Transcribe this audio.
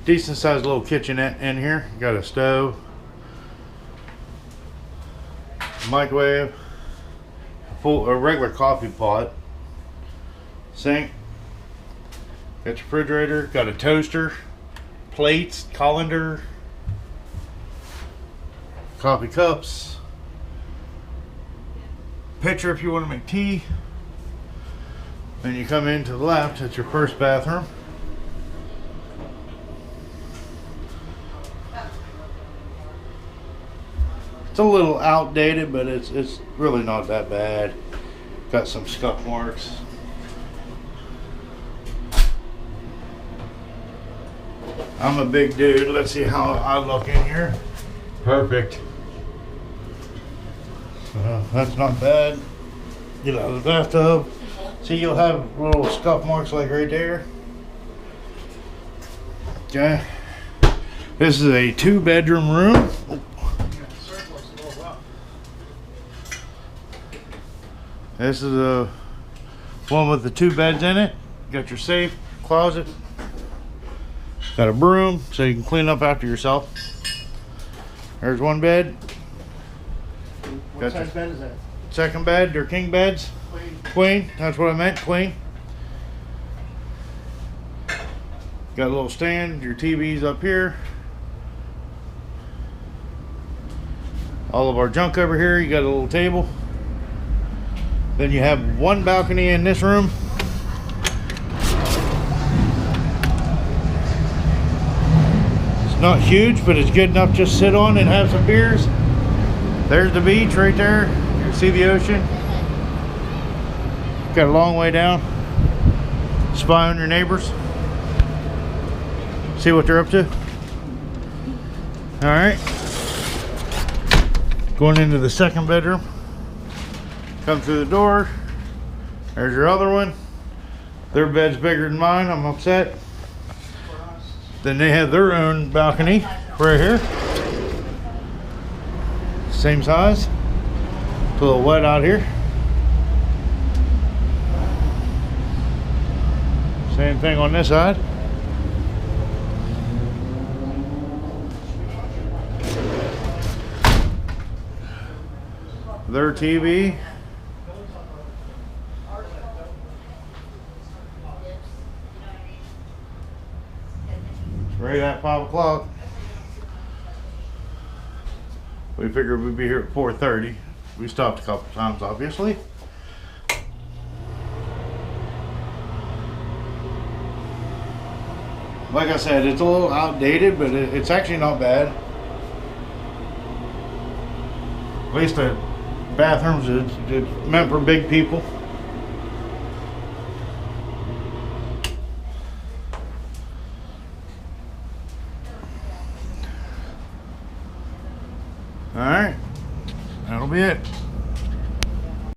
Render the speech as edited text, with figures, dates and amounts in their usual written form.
decent sized little kitchenette in here. Got a stove, microwave, a regular coffee pot, sink, got your refrigerator, got a toaster, plates, colander, coffee cups, pitcher if you want to make tea. Then you come in to the left, it's your first bathroom. It's a little outdated, but it's really not that bad. Got some scuff marks. I'm a big dude. Let's see how I look in here. Perfect. That's not bad. Get out of the bathtub. See, you'll have little scuff marks like right there. Okay. This is a 2-bedroom room. This is the one with the 2 beds in it. Got your safe, closet. Got a broom so you can clean up after yourself. There's one bed. What size bed is that? Second bed, they're king beds. Queen, that's what I meant, queen. Got a little stand, your TV's up here. All of our junk over here, you got a little table. Then you have one balcony in this room. It's not huge, but it's good enough to just sit on and have some beers. There's the beach right there. You can see the ocean. Got a long way down. Spy on your neighbors. See what they're up to. All right. Going into the second bedroom. Come through the door. There's your other one. Their bed's bigger than mine. I'm upset. Then they have their own balcony right here. Same size. It's a little wet out here. Same thing on this side. Their TV. It's right at 5 o'clock. We figured we'd be here at 4:30. We stopped a couple times, obviously. Like I said, it's a little outdated, but it's actually not bad. At least the bathrooms, it's meant for big people. All right, that'll be it.